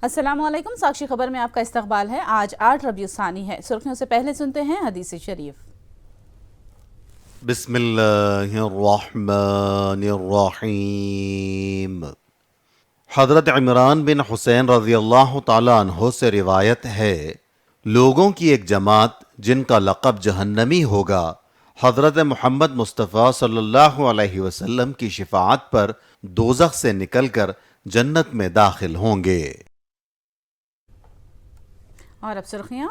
अस्सलामुअलैकुम। साक्षी खबर में आपका इस्तकबाल है। आज 8 रबीउल सानी है। सुर्खियों से पहले सुनते हैं हदीस शरीफ। बिस्मिल्लाहिर्रहमानिर्रहीम। हज़रत इमरान बिन हुसैन रज़ियल्लाहु ताला अन्हो से रिवायत है, लोगों की एक जमात जिनका लक़ब जहन्नमी होगा, हज़रत मोहम्मद मुस्तफ़ा सल्लल्लाहु अलैहि वसल्लम की शिफ़ाअत पर दोज़ख से निकलकर जन्नत में दाखिल होंगे। और अब सुर्खियां।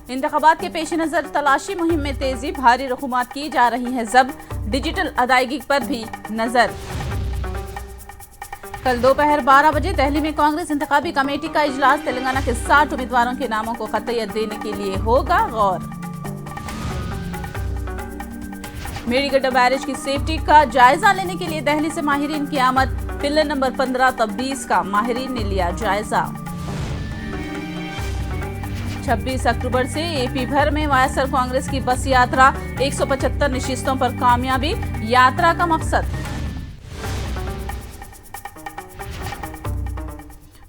इंतखाबात के पेश नजर तलाशी मुहिम में तेजी, भारी रकूमात की जा रही है जब्त, डिजिटल अदायगी पर भी नजर। कल दोपहर 12 बजे दिल्ली में कांग्रेस इंतखाबी कमेटी का इजलास, तेलंगाना के 60 उम्मीदवारों के नामों को खतयत देने के लिए होगा गौर। मेडीगड्डा बैरेज की सेफ्टी का जायजा लेने के लिए दिल्ली से माहिरीन की आमद, पिलर नंबर 15 तब 20 का माहिरीन ने लिया जायजा। 26 अक्टूबर से एपी भर में वायएसआर कांग्रेस की बस यात्रा, 175 नशिस्तों पर कामयाबी, यात्रा का मकसद।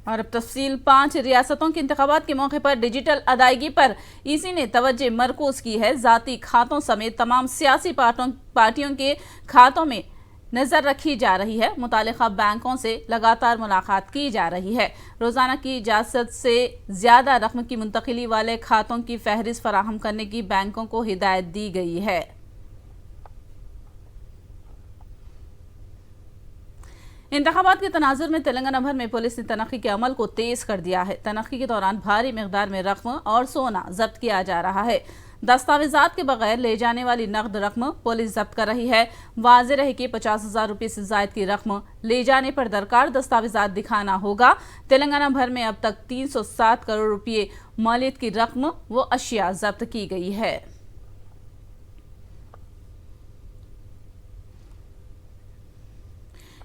और अब तफसील। 5 रियासतों के इंतखाबात के मौके पर डिजिटल अदायगी पर ईसी ने तवज्जो मरकूज की है। जाती खातों समेत तमाम सियासी पार्टियों के खातों में नजर रखी जा रही है। मुतालिका बैंकों से लगातार मुलाकात की जा रही है। रोजाना की इजाजत से ज्यादा रकम की मुंतकिली वाले खातों की फहरिस्त फराहम करने की बैंकों को हिदायत दी गई है। इंतखाबात के तनाजुर में तेलंगाना भर में पुलिस ने तनख्ही के अमल को तेज कर दिया है। तनख्ही के दौरान भारी मिकदार में रकम और सोना जब्त किया जा रहा है। दस्तावेजात के बगैर ले जाने वाली नकद रकम पुलिस जब्त कर रही है। वाज़ेह रहे कि 50,000 रुपये से जायद की रकम ले जाने पर दरकार दस्तावेजात दिखाना होगा। तेलंगाना भर में अब तक 307 करोड़ रुपये मालियत की रकम व अशिया जब्त की गई है।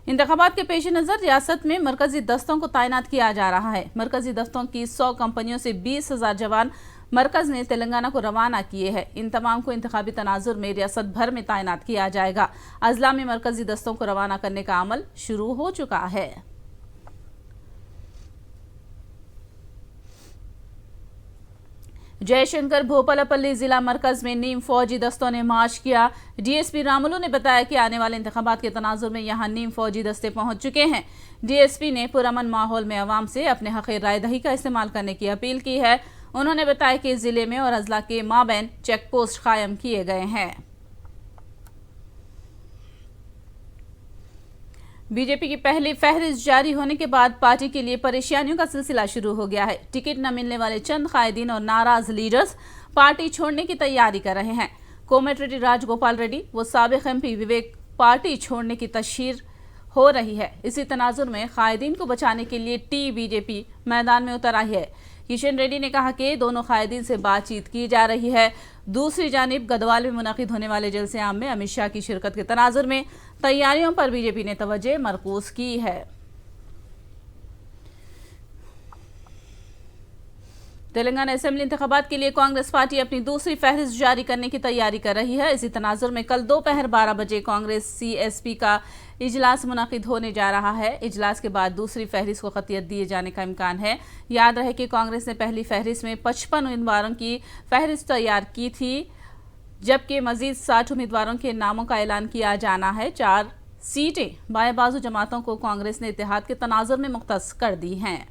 इंतखाबात के पेश नजर रियासत में मरकजी दस्तों को तैनात किया जा रहा है। मरकजी दस्तों की 100 कंपनियों से 20,000 जवान मरकज ने तेलंगाना को रवाना किए हैं। इन तमाम को इंतखाबी तनाजुर में रियासत भर में तैनात किया जाएगा। अजला में मरकजी दस्तों को रवाना करने का अमल शुरू हो चुका है। जयशंकर भोपालपल्ली जिला मरकज में नीम फौजी दस्तों ने मार्च किया। डीएसपी रामुलू ने बताया कि आने वाले इंतखाबात के तनाजुर में यहां नीम फौजी दस्ते पहुंच चुके हैं। डीएसपी ने पुरअमन माहौल में अवाम से अपने हक़ राय दही का इस्तेमाल करने की अपील की है। उन्होंने बताया कि जिले में और अजला के माबैन चेक पोस्ट कायम किए गए हैं। बीजेपी की पहली फहरिस्त जारी होने के बाद पार्टी के लिए परेशानियों का सिलसिला शुरू हो गया है। टिकट न मिलने वाले चंद कायदीन और नाराज लीडर्स पार्टी छोड़ने की तैयारी कर रहे हैं। कोमटिरेड्डी राजगोपाल रेड्डी व साबिक एमपी विवेक पार्टी छोड़ने की तशहीर हो रही है। इसी तनाजुर में कायदीन को बचाने के लिए बीजेपी मैदान में उतर आई है। किशन रेड्डी ने कहा कि दोनों कायदीन से बातचीत की जा रही है। दूसरी जानिब गदवाल में मुनक़िद होने वाले जलसे आम में अमित शाह की शिरकत के तनाजुर में तैयारियों पर बीजेपी ने तवज्जो मरकूज की है। तेलंगाना असेंबली इंतखाबात के लिए कांग्रेस पार्टी अपनी दूसरी फहरिस्त जारी करने की तैयारी कर रही है। इसी तनाजुर में कल दोपहर 12 बजे कांग्रेस सीएसपी का इजलास मुनाकिद होने जा रहा है। इजलास के बाद दूसरी फहरिस्त को खतियत दिए जाने का इम्कान है। याद रहे कि कांग्रेस ने पहली फहरिस्त में 55 उम्मीदवारों की फहरिस्त तैयार की थी, जबकि मजीद 60 उम्मीदवारों के नामों का ऐलान किया जाना है। 4 सीटें बाएं बाजू जमातों को कांग्रेस ने इत्तेहाद के तनाजुर में मुख्तस कर दी हैं।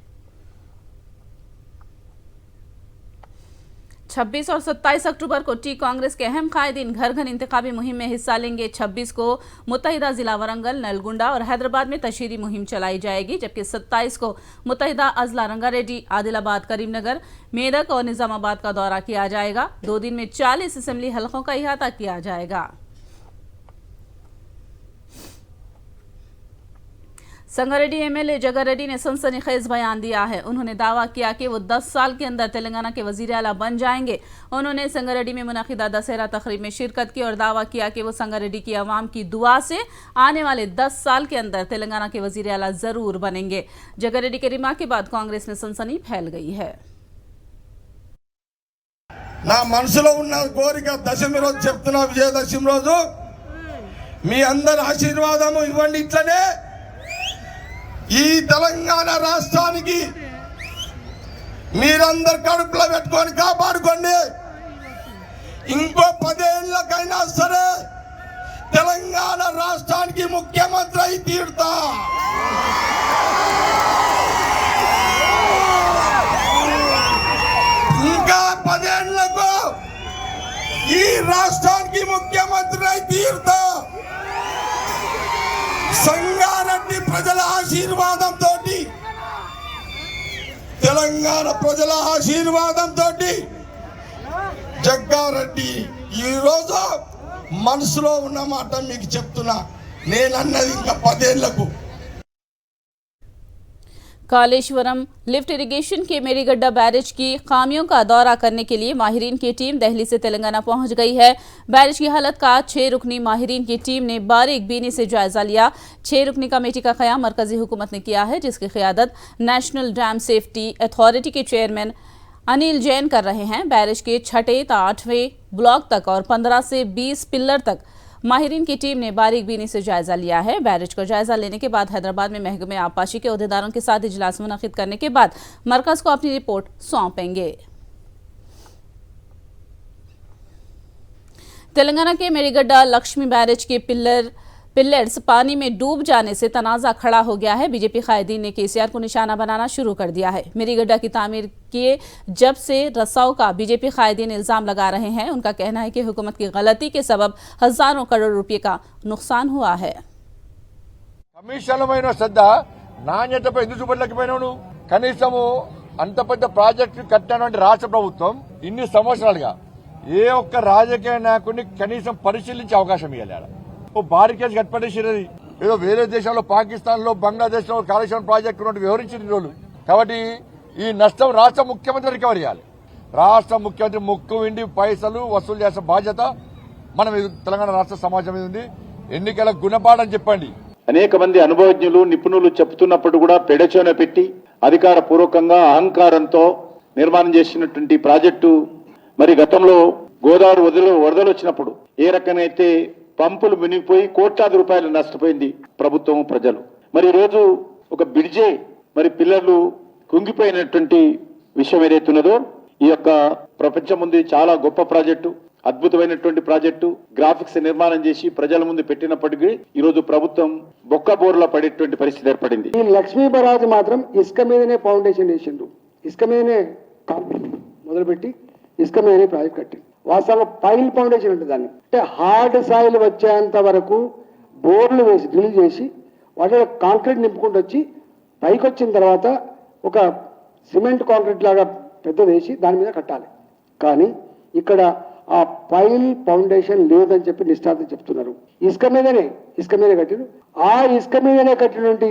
26 और 27 अक्टूबर को कांग्रेस के अहम कायदीन घर घर इंतखाबी मुहिम में हिस्सा लेंगे। 26 को मुत्तहिदा जिला वरंगल, नलगुंडा और हैदराबाद में तशहीरी मुहिम चलाई जाएगी, जबकि 27 को मुत्तहिदा अजला रंगारेड्डी, आदिलाबाद, करीमनगर, मेदक और निजामाबाद का दौरा किया जाएगा। 2 दिन में 40 असेंबली हलकों का इहाता किया जाएगा। संगारेड्डी एमएलए जगारेड्डी ने सनसनीखेज बयान दिया है। उन्होंने दावा किया कि वो 10 साल के अंदर तेलंगाना के वजीर आला बन जाएंगे। उन्होंने संगारेड्डी में मुनाकिदा दशहरा तकरीब में शिरकत की और दावा किया कि वो संगारेड्डी की आवाम की दुआ से आने वाले 10 साल के अंदर तेलंगाना के वजीर आला जरूर बनेंगे। जगारेड्डी के रिमार्क के बाद कांग्रेस में सनसनी फैल गई है। నా మనసులో ఉన్న కోరిక దశమి రోజు చెప్తున్నా, విజయదశమి రోజు మీ అందరి ఆశీర్వాదము ఇవ్వండి. ఇట్లనే ఈ తెలంగాణ రాష్ట్రానికి మీరందరు కడుపులో పెట్టుకొని కాపాడుకోండి. ఇంకో 10 ఏళ్ళకైనా సరే తెలంగాణ రాష్ట్రానికి ముఖ్యమంత్రి అయి తీరుతా. ఇంకా 10 ఏళ్లకు ఈ రాష్ట్రానికి ముఖ్యమంత్రి అయి తీరుతా. సంగారెడ్డి ప్రజల ఆశీర్వాదంతో, తెలంగాణ ప్రజల ఆశీర్వాదంతో జగ్గారెడ్డి ఈరోజు మనసులో ఉన్న మాట మీకు చెప్తున్నా. నేనన్నది ఇంకా 10 ఏళ్లకు. कालेश्वरम लिफ्ट इरिगेशन के मेरीगड्ढा बैरेज की खामियों का दौरा करने के लिए माहिरीन की टीम दिल्ली से तेलंगाना पहुंच गई है। बैरेज की हालत का 6 रुकनी माहिरीन की टीम ने बारीक बीनी से जायजा लिया। 6 रुकनी कमेटी का क़याम मरकजी हुकूमत ने किया है, जिसकी क़यादत नेशनल डैम सेफ्टी अथॉरिटी के चेयरमैन अनिल जैन कर रहे हैं। बैरेज के 6 से 8वें ब्लॉक तक और 15 से 20 पिल्लर तक माहिरीन की टीम ने बारीक बीनी से जायजा लिया है। बैरेज को जायजा लेने के बाद हैदराबाद में महकमे आबपाशी के अहदेदारों के साथ इजलास मुनक़िद करने के बाद मरकज को अपनी रिपोर्ट सौंपेंगे। तेलंगाना के मेरीगड्ढा लक्ष्मी बैरेज के पिल्लर्स पानी में डूब जाने से तनाज़ा खड़ा हो गया है। बीजेपी कायदीन ने केसीआर को निशाना बनाना शुरू कर दिया है। मेरीगड्ढा की तामीर किए जब से रसाव का बीजेपी कायदीन इल्जाम लगा रहे हैं। उनका कहना है कि हुकूमत की गलती के सबब हजारों करोड़ रुपए का नुकसान हुआ है। కమిషన్లమైన శ్రద్ధ నాణ్యతపై ఎందుకు చూపలేకపోయినావు? కనీసము అంత పెద్ద ప్రాజెక్టు కట్టినటువంటి రాష్ట్ర ప్రభుత్వం ఇన్ని సంవత్సరాలుగా ఏ ఒక్క రాజకీయ నాయకుడిని కనీసం పరిశీలించే అవకాశం ఇవ్వాలి. ఓ భారీ కేసు కట్టిపడేసినది. ఏదో వేరే దేశాల్లో, పాకిస్తాన్ లో, బంగ్లాదేశ్ లో కాళేశ్వరం ప్రాజెక్టు ఉన్నట్టు వివరించిన రోజులు. కాబట్టి ఈ నష్టం రాష్ట్ర ముఖ్యమంత్రి రికవర్ చేయాలి. రాష్ట్ర ముఖ్యమంత్రి ముక్కు విండి పైసలు వసూలు చేసే బాధ్యత మన మీద, తెలంగాణ రాష్ట్ర సమాజం మీద ఉంది. ఎన్నికల గుణపాఠం చెప్పండి. అనేక మంది అనుభవజ్ఞులు, నిపుణులు చెప్తున్నప్పుడు కూడా పెడచోన పెట్టి అధికార పూర్వకంగా అహంకారంతో నిర్మాణం చేసినటువంటి ప్రాజెక్టు మరి గతంలో గోదావరి వరదలు వచ్చినప్పుడు ఏ రకంగా అయితే పంపులు మునిగిపోయి కోట్లాది రూపాయలు నష్టపోయింది ప్రభుత్వం, ప్రజలు. మరి ఈరోజు ఒక బ్రిడ్జే మరి పిల్లర్లు కుంగిపోయినటువంటి విషయం ఏదైతున్నదో, ఈ యొక్క ప్రపంచం ముందు చాలా గొప్ప ప్రాజెక్టు, అద్భుతమైనటువంటి ప్రాజెక్టు, గ్రాఫిక్స్ నిర్మాణం చేసి ప్రజల ముందు పెట్టినప్పటికీ ఈరోజు ప్రభుత్వం బొక్క బోర్లా పడేటువంటి పరిస్థితి ఏర్పడింది. ఈ లక్ష్మీ బరాజ్ మాత్రం ఇసుక మీదనే ఫౌండేషన్ వేసిండ్రు, ఇసుక మీదనే మొదలుపెట్టి ఇసుక మీదనే ప్రాజెక్ట్ కట్టింది. వాస్తవంగా పైల్ ఫౌండేషన్ ఉంటుంది దాన్ని. అంటే హార్డ్ సాయిల్ వచ్చేంత వరకు బోర్లు వేసి డ్రిల్ చేసి వాటిలో కాంక్రీట్ నింపుకుంటూ వచ్చి పైకి వచ్చిన తర్వాత ఒక సిమెంట్ కాంక్రీట్ లాగా పెద్దది వేసి దాని మీద కట్టాలి. కానీ ఇక్కడ ఆ పైల్ ఫౌండేషన్ లేదని చెప్పి నిష్ఠాంతం చెప్తున్నారు. ఇసుక మీదే కట్టిరు. ఆ ఇసుక మీదనే కట్టినటువంటి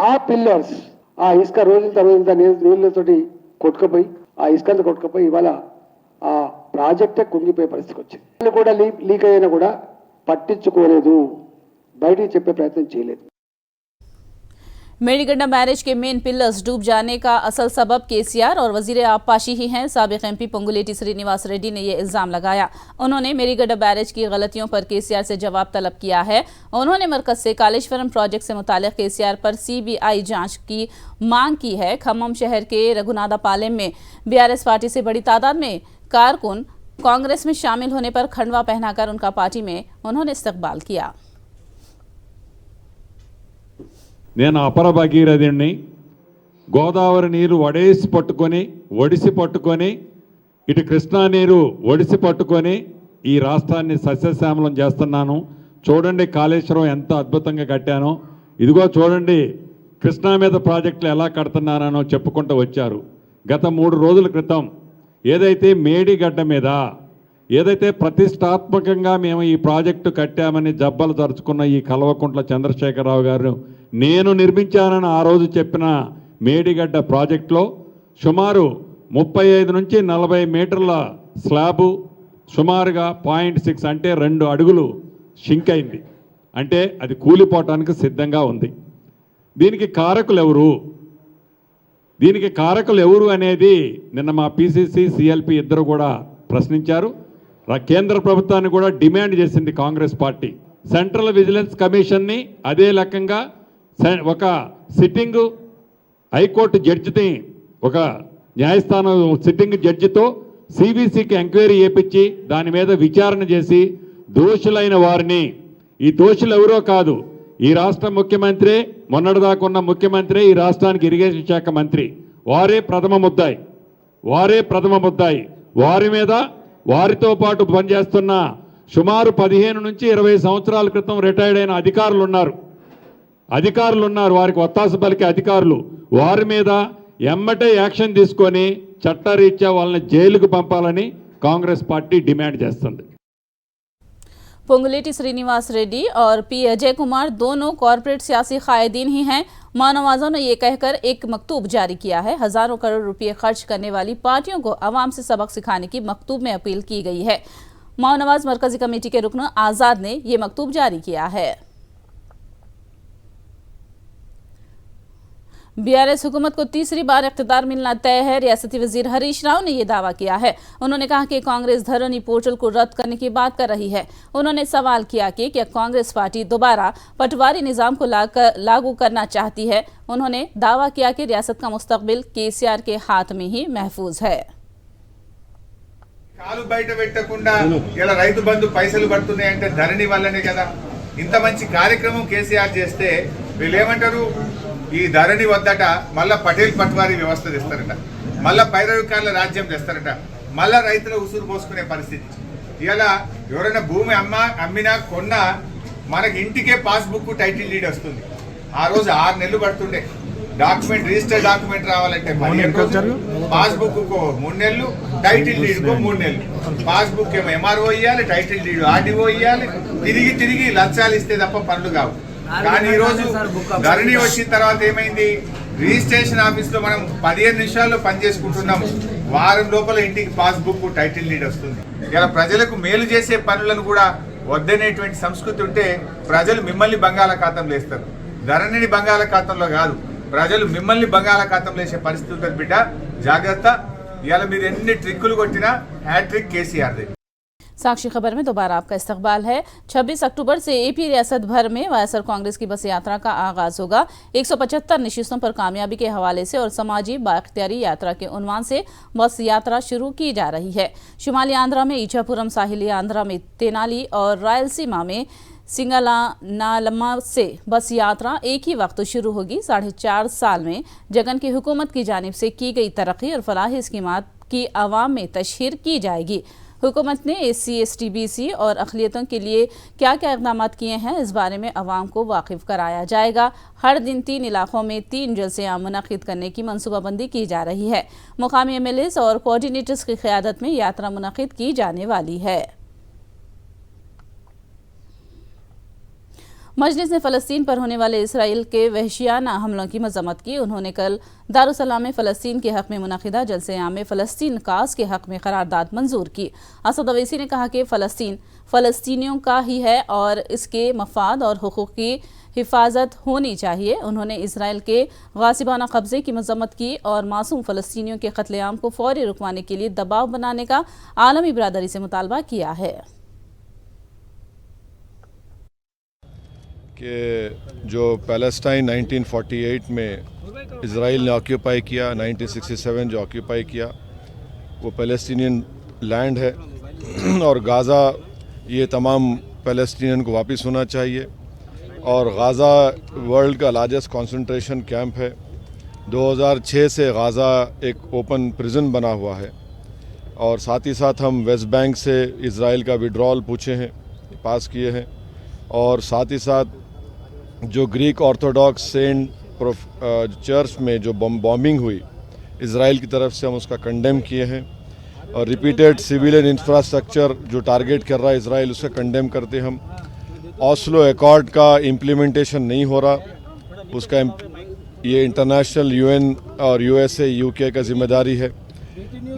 ఆ పిల్లర్స్, ఆ ఇసుక రోజంతా నీళ్ళతోటి కొట్టుకుపోయి, ఆ ఇసుకంతా కొట్టుకుపోయి ఇవాళ ఆ ప్రాజెక్టే కుంగిపోయే పరిస్థితికి వచ్చింది. కూడా లీక్ అయినా కూడా పట్టించుకోలేదు, బయటికి చెప్పే ప్రయత్నం చేయలేదు. मेरीगड्ढा बैरेज के मेन पिलर्स डूब जाने का असल सबब केसीआर और वजीर आबपाशी ही हैं। साबिक एमपी पोंगुलेटी श्रीनिवास रेड्डी ने यह इल्जाम लगाया। उन्होंने मेरीगड्ढा बैरेज की गलतियों पर केसीआर से जवाब तलब किया है। उन्होंने मरकज से कालेश्वरम प्रोजेक्ट से मुतालिक केसीआर पर सीबीआई जांच की मांग की है। खम्मम शहर के रघुनाथापालెం में बीआरएस पार्टी से बड़ी तादाद में कारकुन कांग्रेस में शामिल होने पर खंडवा पहनाकर उनका पार्टी में उन्होंने इस्तकबाल किया। నేను అపర భగీరథుడిని. గోదావరి నీరు ఒడిసి పట్టుకొని ఇటు కృష్ణా నీరు ఒడిసి పట్టుకొని ఈ రాష్ట్రాన్ని సస్యశ్యామలం చేస్తున్నాను. చూడండి కాళేశ్వరం ఎంత అద్భుతంగా కట్టానో, ఇదిగో చూడండి కృష్ణా మీద ప్రాజెక్టులు ఎలా కడుతున్నానో చెప్పుకుంటూ వచ్చారు. గత 3 రోజుల క్రితం ఏదైతే మేడిగడ్డ మీద ఏదైతే ప్రతిష్టాత్మకంగా మేము ఈ ప్రాజెక్టు కట్టామని జబ్బలు తరుచుకున్న ఈ కల్వకుంట్ల చంద్రశేఖరరావు గారు నేను నిర్మించానని ఆ రోజు చెప్పిన మేడిగడ్డ ప్రాజెక్టులో సుమారు 35 నుంచి 40 మీటర్ల స్లాబు సుమారుగా 0.6 అంటే 2 అడుగులు షింక్ అయింది. అంటే అది కూలిపోవటానికి సిద్ధంగా ఉంది. దీనికి కారకులు ఎవరు అనేది నిన్న మా పిసిసి సిఎల్పి ఇద్దరు కూడా ప్రశ్నించారు. కేంద్ర ప్రభుత్వాన్ని కూడా డిమాండ్ చేసింది కాంగ్రెస్ పార్టీ. సెంట్రల్ విజిలెన్స్ కమిషన్ని అదే రకంగా ఒక సిట్టింగ్ హైకోర్టు జడ్జిని ఒక న్యాయస్థానం సిట్టింగ్ జడ్జితో సిబిసికి ఎంక్వైరీ చేపించి దాని మీద విచారణ చేసి దోషులైన వారిని, ఈ దోషులు ఎవరో కాదు, ఈ రాష్ట్ర ముఖ్యమంత్రి, మొన్నటిదాకా ఉన్న ముఖ్యమంత్రి, ఈ రాష్ట్రానికి ఇరిగేషన్ శాఖ మంత్రి, వారే ప్రథమ ముద్దాయి. వారి మీద వారితో పాటు పనిచేస్తున్న సుమారు 15 నుంచి 20 సంవత్సరాల క్రితం రిటైర్డ్ అయిన అధికారులు ఉన్నారు, వారికి ఒత్తాస పలికే అధికారులు, వారి మీద ఎమ్మటే యాక్షన్ తీసుకొని చట్టరీత్యా వాళ్ళని జైలుకు పంపాలని కాంగ్రెస్ పార్టీ డిమాండ్ చేస్తుంది. पोंगुलेटी श्रीनिवास रेड्डी और पी अजय कुमार दोनों कॉरपोरेट सियासी कायदीन ही हैं। माओवादियों ने ये कहकर एक मकतूब जारी किया है। हजारों करोड़ रुपए खर्च करने वाली पार्टियों को आवाम से सबक सिखाने की मकतूब में अपील की गई है। माओवाद मरकजी कमेटी के रुकन आजाद ने ये मकतूब जारी किया है। बीआरएस हुकूमत को तीसरी बार इख्तियार मिलना तय है। रियासती वजीर हरीश राव ने यह दावा किया है। उन्होंने कहा कि कांग्रेस धरनी पोर्टल को रद्द करने की बात कर रही है। उन्होंने सवाल किया कि क्या कांग्रेस पार्टी दोबारा पटवारी निजाम को लागू करना चाहती है। उन्होंने दावा किया कि रियासत का मुस्तकबिल केसीआर के हाथ में ही महफूज है। కాలు బయట పెట్టకుండా ఇలా రైతు బంధు పైసలు పడుతున్నాయంటే ధరణి వల్లనే కదా. ఇంత మంచి కార్యక్రమం కేసీఆర్ చేస్తే వీళ్ళు ఏమంటారు, ఈ ధరణి వద్దట మళ్ళా పటేల్ పట్వారీ వ్యవస్థ తెస్తారట, మళ్ళా పైరవికారుల రాజ్యం తెస్తారట, మళ్ళా రైతుల ఉసురు పోసుకునే పరిస్థితి. ఇలా ఎవరైనా భూమి అమ్మినా కొన్నా మనకి ఇంటికే పాస్బుక్ టైటిల్ డీడ్ వస్తుంది. ఆ రోజు 6 నెలలు పడుతుండే డాక్యుమెంట్, రిజిస్టర్ డాక్యుమెంట్ రావాలంటే 15 రోజులు, పాస్బుక్ 3 నెలలు, టైటిల్ డీడ్ 3 నెలలు. పాస్బుక్ ఏమో ఎంఆర్ఓ ఇవ్వాలి, టైటిల్ డీడ్ ఆర్డీఓ ఇవ్వాలి, తిరిగి లంచాలు ఇస్తే తప్ప పనులు కావు. కానీ ఈ రోజు ధరణి వచ్చిన తర్వాత ఏమైంది, రిజిస్ట్రేషన్ ఆఫీస్ లో మనం 15 నిమిషాల్లో పని చేసుకుంటున్నాం, వారం లోపల ఇంటికి పాస్బుక్ టైటిల్ డీడ్ వస్తుంది. ఇలా ప్రజలకు మేలు చేసే పనులను కూడా వద్దనేటువంటి సంస్కృతి ఉంటే ప్రజలు మిమ్మల్ని బంగాళాఖాతంలో వేస్తారు. ధరణిని బంగాళాఖాతంలో కాదు, ప్రజలు మిమ్మల్ని బంగాళాఖాతంలో వేసే పరిస్థితి ఉంటుంది బిడ్డ, జాగ్రత్త. ఇవాళ మీరు ఎన్ని ట్రిక్కులు కొట్టినా హ్యాట్రిక్ కేసీఆర్. साक्षी खबर में दोबारा आपका इस्तकबाल है। 26 अक्टूबर से एपी रियासत भर में वायएसआर कांग्रेस की बस यात्रा का आगाज होगा। 175 नशिस्तों पर कामयाबी के हवाले से और समाजी बाख्तियारी यात्रा के उन्वान से बस यात्रा शुरू की जा रही है। शुमाली आंध्रा में ईचापुरम, साहिली आंध्रा में तेनाली और रायलसीमा में सिंगलानालम्मा से बस यात्रा एक ही वक्त शुरू होगी। 4.5 साल में जगन की हुकूमत की जानिब से की गई तरक्की और फलाही स्कीमात की आवाम में तशहीर की जाएगी। हुकूमत ने SC, ST, BC और अक़लियतों के लिए क्या क्या इक़दाम किए हैं, इस बारे में अवाम को वाकिफ़ कराया जाएगा। हर दिन 3 इलाकों में 3 जलसे-आम मुनक़िद करने की मनसूबाबंदी की जा रही है। मुकामी MLAs और कोऑर्डिनेटर्स की क़यादत में यात्रा मुनक़िद की जाने वाली है। मजलिस ने फ़लस्तीन पर होने वाले इसराइल के वहशियाना हमलों की मज़म्मत की। उन्होंने कल दारुसलाम में फ़लस्तीन के हक़ में मुनक़िदा जलसे-आम में फ़लस्तीन कास के हक़ में क़रारदाद मंजूर की। असद अवैसी ने कहा कि फ़लस्तीन फ़लस्तीनियों का ही है और इसके मफाद और हुकूक़ की हिफाजत होनी चाहिए। उन्होंने इसराइल के गासिबाना कब्ज़े की मज़म्मत की और मासूम फ़लस्तीनियों के क़त्ल-ए-आम को फ़ौरी रुकवाने के लिए दबाव बनाने का आलमी बिरादरी से मुतालबा किया है। कि जो पैलेस्टाइन 1948 में इज़राइल ने ऑक्यूपाई किया, 1967 जो ऑक्यूपाई किया, वो पैलेस्टीनियन लैंड है और गाज़ा ये तमाम पैलेस्टीनियन को वापस होना चाहिए। और गाज़ा वर्ल्ड का लार्जेस्ट कंसंट्रेशन कैंप है। 2006 से गाज़ा एक ओपन प्रिजन बना हुआ है। और साथ ही साथ हम वेस्ट बैंक से इज़राइल का विड्रॉल पूछे हैं, पास किए हैं। और साथ ही साथ जो ग्रीक ऑर्थोडॉक्स सेंट चर्च में जो बॉम्बिंग हुई इज़राइल की तरफ से, हम उसका कंडेम किए हैं। और रिपीटेड सिविलियन इंफ्रास्ट्रक्चर जो टारगेट कर रहा है इज़राइल, उसका कंडेम करते हम। ऑस्लो एकॉर्ड का इम्प्लीमेंटेशन नहीं हो रहा, उसका ये इंटरनेशनल UN और USA UK का जिम्मेदारी है।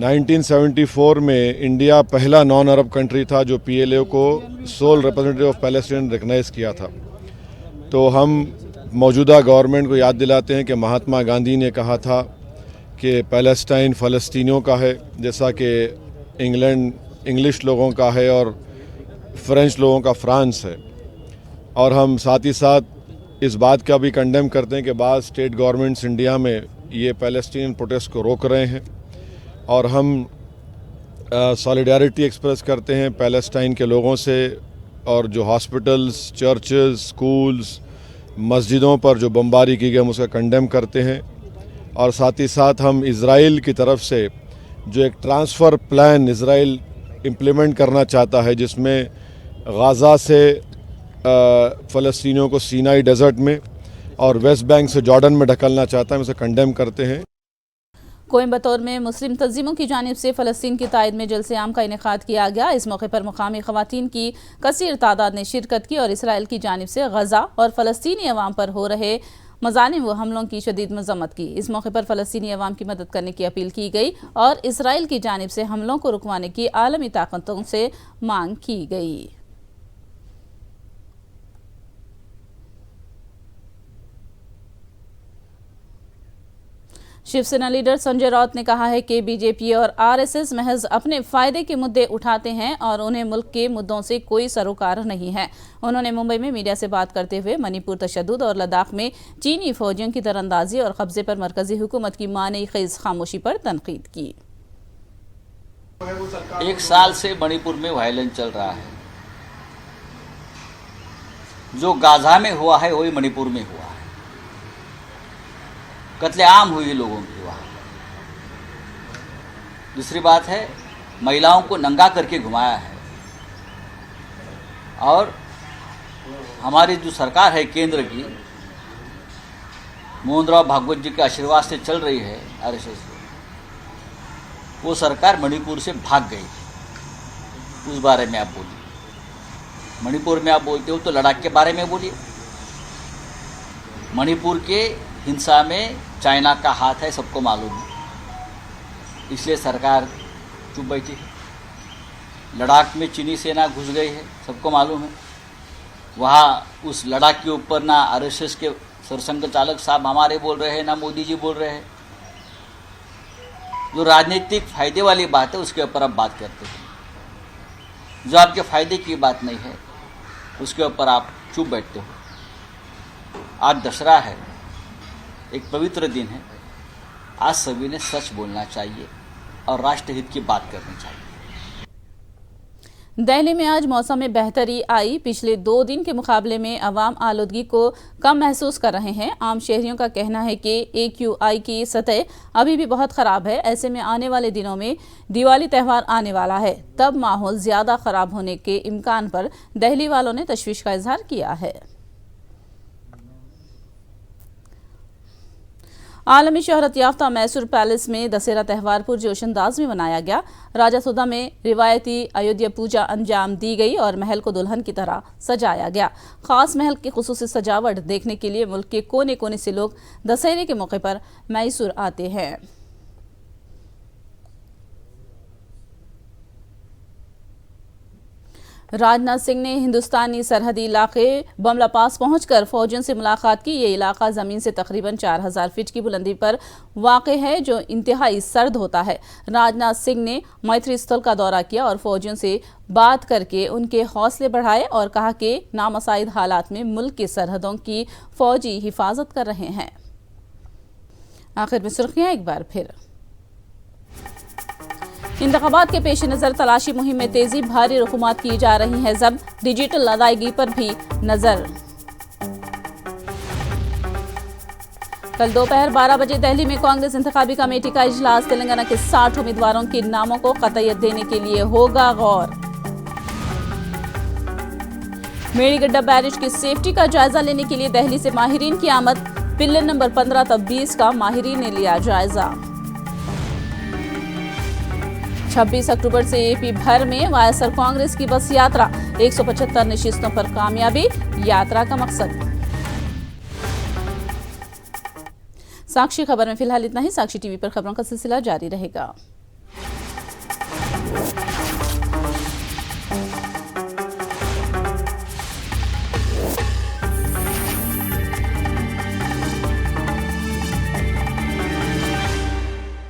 1974 में इंडिया पहला नॉन अरब कंट्री था जो PLO को sole representative of Palestine recognise किया था। तो हम मौजूदा गवर्नमेंट को याद दिलाते हैं कि महात्मा गांधी ने कहा था कि पैलेस्टाइन फ़लस्तीनियों का है, जैसा कि इंग्लिश लोगों का है और फ्रेंच लोगों का फ्रांस है। और हम साथ ही साथ इस बात का भी कंडेम करते हैं कि बाद स्टेट गवर्नमेंट्स इंडिया में ये पैलेस्टीनियन प्रोटेस्ट को रोक रहे हैं और हम सॉलिडारिटी एक्सप्रेस करते हैं पैलेस्टाइन के लोगों से और जो हॉस्पिटल्स, चर्चेस, स्कूल्स, मस्जिदों पर जो बमबारी की गई हम उसका कंडेम करते हैं और साथ ही साथ हम इज़राइल की तरफ से जो एक ट्रांसफ़र प्लान इज़राइल इम्प्लीमेंट करना चाहता है जिसमें गाज़ा से फ़लस्तीनियों को सीनाई डेजर्ट में और वेस्ट बैंक से जॉर्डन में ढकलना चाहता है, हम उसे कंडेम करते हैं। कोयम्बतूर में मुस्लिम तंजीमों की जानिब से फ़लस्तीन की तायद में जलसे आम का इनेकाद किया गया। इस मौके पर मुकामी ख़वातीन की कसीर तादाद ने शिरकत की और इसराइल की जानिब से गज़ा और फ़लस्तीनी अवाम पर हो रहे मज़ालिम व हमलों की शदीद मज़म्मत की। इस मौके पर फ़लस्तीनी अवाम की मदद करने की अपील की गई और इसराइल की जानिब से हमलों को रुकवाने की आलमी ताकतों से मांग की गई। शिवसेना लीडर संजय राउत ने कहा है कि बीजेपी और आरएसएस महज अपने फायदे के मुद्दे उठाते हैं और उन्हें मुल्क के मुद्दों से कोई सरोकार नहीं है। उन्होंने मुंबई में मीडिया से बात करते हुए मणिपुर तशद्दुद और लद्दाख में चीनी फौजियों की तरंदाजी और कब्जे पर मरकजी हुकूमत की मानेखेज खामोशी पर तनकीद की। 1 साल से मणिपुर में वायलेंस चल रहा है। जो गाजा में हुआ है वही मणिपुर में हुआ है। कत्लेआम हुई लोगों की वहाँ। दूसरी बात है महिलाओं को नंगा करके घुमाया है और हमारी जो सरकार है केंद्र की मोहनराव भागवत जी के आशीर्वाद से चल रही है आरएसएस, वो सरकार मणिपुर से भाग गई। उस बारे में आप बोलिए। मणिपुर में आप बोलते हो तो लद्दाख के बारे में बोलिए। मणिपुर के हिंसा में चाइना का हाथ है, सबको मालूम है, इसलिए सरकार चुप बैठी है। लद्दाख में चीनी सेना घुस गई है, सबको मालूम है। वहाँ उस लद्दाख के ऊपर ना आरएसएस के सरसंघ चालक साहब हमारे बोल रहे हैं ना मोदी जी बोल रहे हैं। जो राजनीतिक फायदे वाली बात है उसके ऊपर आप बात करते हैं, जो आपके फायदे की बात नहीं है उसके ऊपर आप चुप बैठते हो। आज दशहरा है, एक पवित्र दिन है। आज सभी ने सच बोलना चाहिए और राष्ट्रहित की बात करनी चाहिए। दिल्ली में आज मौसम में बेहतरी आई। पिछले 2 दिन के मुकाबले में अवाम आलूदगी को कम महसूस कर रहे हैं। आम शहरियों का कहना है कि AQI की सतह अभी भी बहुत ख़राब है। ऐसे में आने वाले दिनों में दिवाली त्यौहार आने वाला है, तब माहौल ज़्यादा ख़राब होने के इम्कान पर दिल्ली वालों ने तशवीश का इजहार किया है। आलमी शोहरत याफ्ता मैसूर पैलेस में दशहरा त्यौहार पुरजोश अंदाज में मनाया गया। राजासुदा में रिवायती अयोध्या पूजा अंजाम दी गई और महल को दुल्हन की तरह सजाया गया। खास महल की खुसूसी सजावट देखने के लिए मुल्क के कोने कोने से लोग दशहरे के मौके पर मैसूर आते हैं। राजनाथ सिंह ने हिंदुस्तानी सरहदी इलाके बमला पास पहुंचकर फौजियों से मुलाकात की। ये इलाका ज़मीन से तकरीबन 4000 फीट की बुलंदी पर वाक़े है, जो इंतहाई सर्द होता है। राजनाथ सिंह ने मैत्री स्थल का दौरा किया और फौजियों से बात करके उनके हौसले बढ़ाए और कहा कि नामसाइद हालात में मुल्क की सरहदों की फौजी हिफाजत कर रहे हैं। आखिर में सुर्खियां एक बार फिर। इंतखाबात के पेश नज़र तलाशी मुहिम में तेजी, भारी रकूमात की जा रही है जब्त। डिजिटल अदायगी पर भी नजर। कल दोपहर 12 बजे दिल्ली में कांग्रेस इंतखाबी कमेटी का इजलास। तेलंगाना के 60 उम्मीदवारों के नामों को कतईयत देने के लिए होगा गौर। मेड़ीगड्ढा बैरेज की सेफ्टी का जायजा लेने के लिए दिल्ली से माहिरीन की आमद। पिल्लर नंबर 15 तक 20 का माहिरीन ने लिया जायजा। 26 अक्टूबर से एपी भर में वायएसआर कांग्रेस की बस यात्रा। 175 नशिस्तों पर कामयाबी यात्रा का मकसद। साक्षी खबर में फिलहाल इतना ही। साक्षी टीवी पर खबरों का सिलसिला जारी रहेगा।